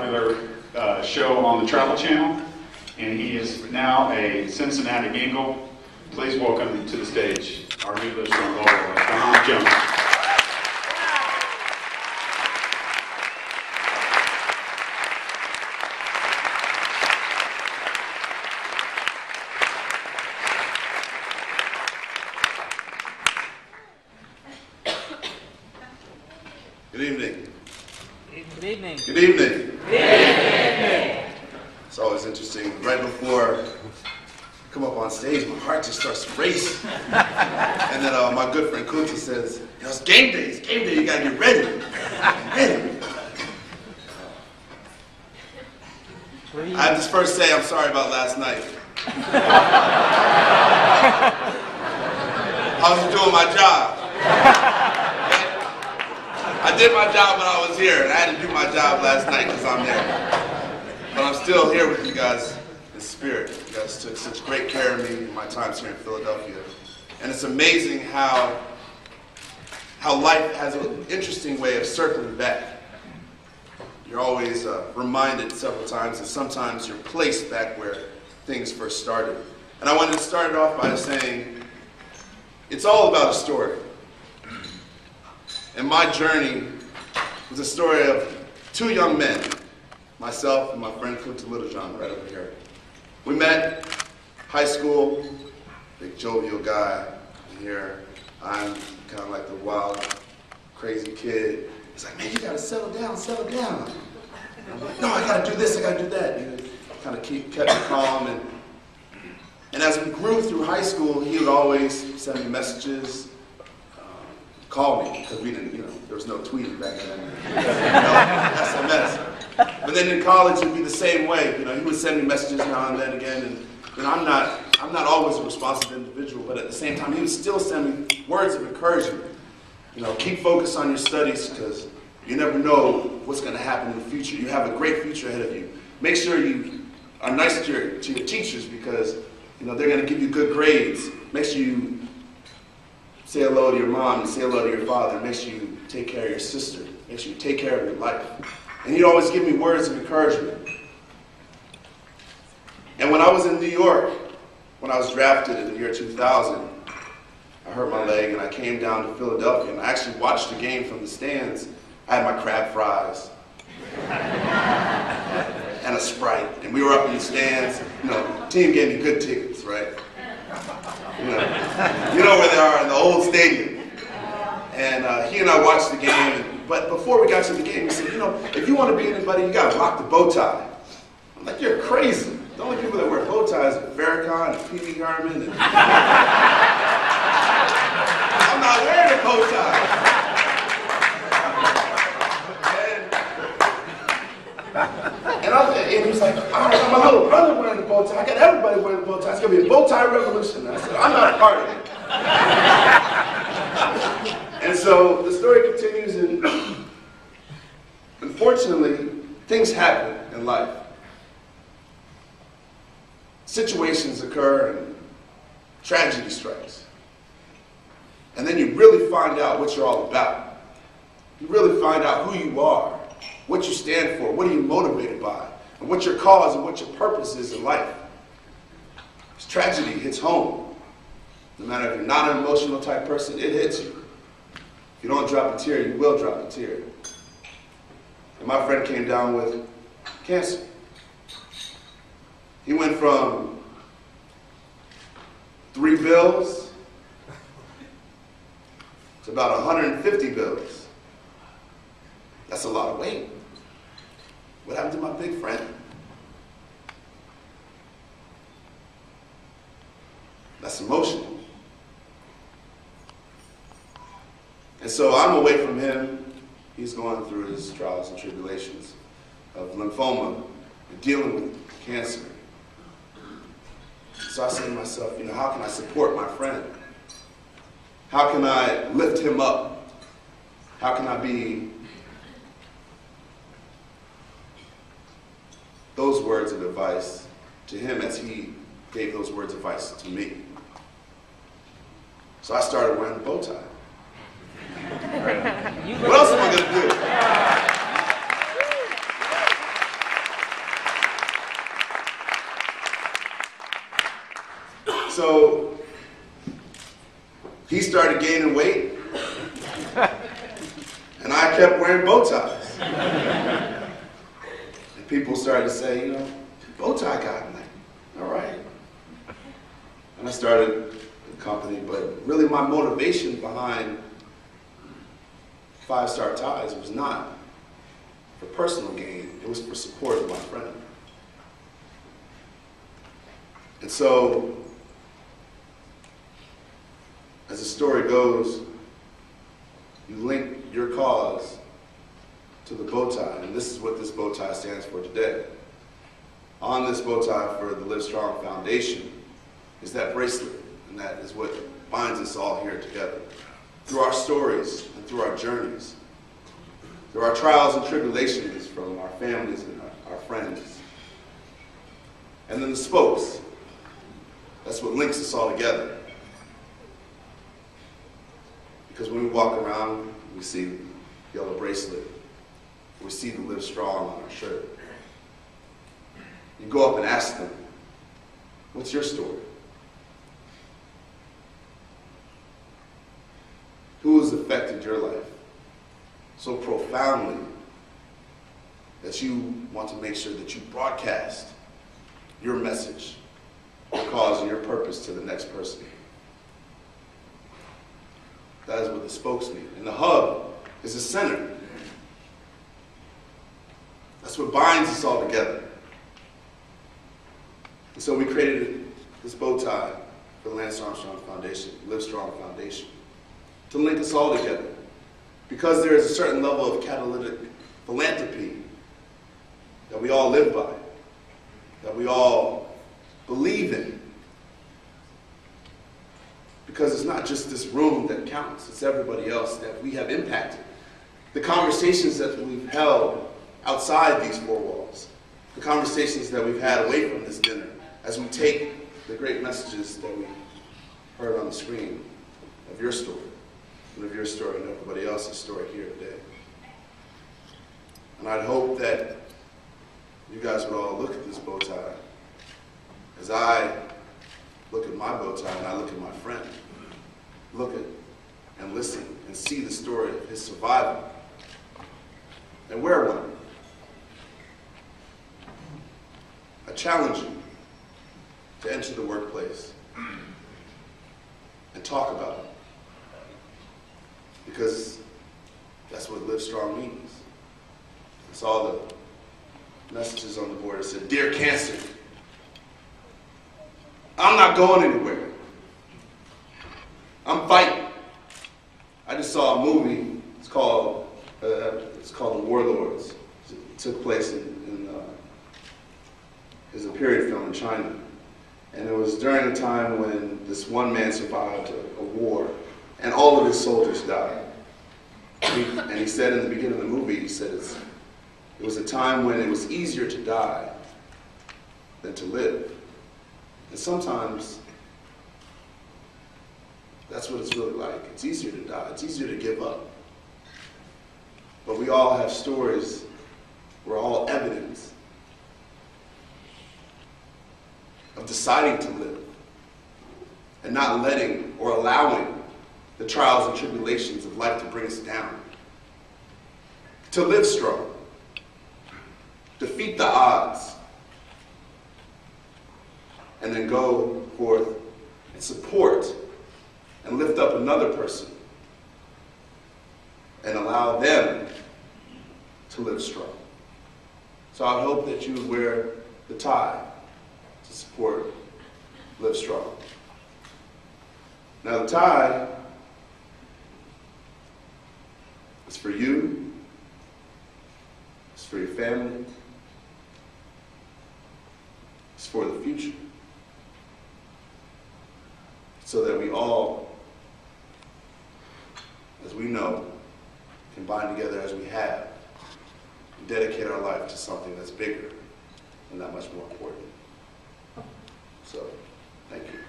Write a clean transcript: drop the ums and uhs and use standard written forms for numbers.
popular show on the Travel Channel, and he is now a Cincinnati Bengal. Please welcome to the stage our new Livestrong logo, Dhani Jones. Good evening. Good evening. Good evening. Good evening. It's always interesting. Right before I come up on stage, my heart just starts to race. And then my good friend Kunta says, you know, it's game day. It's game day. You got to get ready. Ready. I have to first say I'm sorry about last night. I was doing my job. I did my job when I was here, and I had to do my job last night because I'm there. But I'm still here with you guys in spirit. You guys took such great care of me in my times here in Philadelphia. And it's amazing how life has an interesting way of circling back. You're always reminded several times, and sometimes you're placed back where things first started. And I wanted to start it off by saying, it's all about a story. And my journey was a story of two young men, myself and my friend Kunta Littlejohn, right over here. We met high school, big jovial guy here. I'm kind of like the wild, crazy kid. He's like, man, you gotta settle down, settle down. And I'm like, no, I gotta do this, I gotta do that. And he kind of kept me calm. And as we grew through high school, he would always send me messages, call me, because we didn't, there was no tweeting back then, no SMS. But then in college, it'd be the same way. He would send me messages now and then again, and I'm not always a responsive individual, but at the same time, he would still send me words of encouragement. Keep focused on your studies, because you never know what's going to happen in the future. You have a great future ahead of you. Make sure you are nice to your teachers, because they're going to give you good grades. Make sure you say hello to your mom and say hello to your father. Make sure you take care of your sister. Make sure you take care of your life. And he'd always give me words of encouragement. And when I was in New York, when I was drafted in the year 2000, I hurt my leg and I came down to Philadelphia and I actually watched the game from the stands. I had my crab fries and a Sprite. And we were up in the stands. The team gave me good tickets, right? You know where they are in the old stadium. And he and I watched the game, but before we got to the game, he said, if you want to be anybody, you got to rock the bow tie. I'm like, you're crazy. The only people that wear bow ties are Farrakhan and Pee Wee Herman. And I'm not wearing a bow tie. And he was like, all right, my little brother wearing the bow tie. I got everybody wearing the bow tie. It's going to be a bow tie revolution. I said, I'm not a part of it. And so the story continues, and unfortunately, things happen in life. Situations occur and tragedy strikes. And then you really find out what you're all about. You really find out who you are, what you stand for, what are you motivated by, and what your cause and what your purpose is in life. This tragedy hits home. No matter if you're not an emotional type person, it hits you. If you don't drop a tear, you will drop a tear. And my friend came down with cancer. He went from 3 bills to about 150 bills. That's a lot of weight. What happened to my big friend? That's emotional. And so I'm away from him. He's going through his trials and tribulations of lymphoma and dealing with cancer. So I say to myself, how can I support my friend? How can I lift him up? How can I be those words of advice to him as he gave those words of advice to me? So I started wearing a bow tie. What else am I going to do? gaining weight, and I kept wearing bow ties. And people started to say, bow tie guy. I'm like, all right. And I started the company, but really my motivation behind 5-Star Ties was not for personal gain, it was for support of my friend. And so, as the story goes, you link your cause to the bow tie, and this is what this bow tie stands for today. On this bow tie for the Livestrong Foundation is that bracelet, and that is what binds us all here together. Through our stories and through our journeys, through our trials and tribulations from our families and our friends. And then the spokes, that's what links us all together. Because when we walk around, we see the yellow bracelet, we see the Livestrong on our shirt. You go up and ask them, what's your story? Who has affected your life so profoundly that you want to make sure that you broadcast your message, your cause, and your purpose to the next person? That is what the spokes mean. And the hub is the center. That's what binds us all together. And so we created this bow tie for the Lance Armstrong Foundation, Livestrong Foundation, to link us all together. Because there is a certain level of catalytic philanthropy that we all live by, that we all believe in. Because it's not just this room that counts, it's everybody else that we have impacted. The conversations that we've held outside these four walls, the conversations that we've had away from this dinner, as we take the great messages that we heard on the screen of your story, and of your story and everybody else's story here today. And I'd hope that you guys would all look at this bow tie as I look at my bow tie and I look at my friend. Look at and listen and see the story of his survival and wear one. I challenge you to enter the workplace and talk about it. Because that's what Livestrong means. I saw the messages on the board that said, "Dear Cancer, I'm not going anywhere. I'm fighting." I just saw a movie. It's called The Warlords. It took place it was a period film in China, and it was during a time when this one man survived a war, and all of his soldiers died. And he said in the beginning of the movie, he said it was a time when it was easier to die than to live. And sometimes that's what it's really like. It's easier to die. It's easier to give up. But we all have stories. We're all evidence of deciding to live and not letting or allowing the trials and tribulations of life to bring us down. To live strong. Defeat the odds. And then go forth and support and lift up another person and allow them to live strong. So I hope that you would wear the tie to support Livestrong. Now the tie is for you, it's for your family, it's for the future. So that we all, as we know, can bind together as we have and dedicate our life to something that's bigger and that much more important. So, thank you.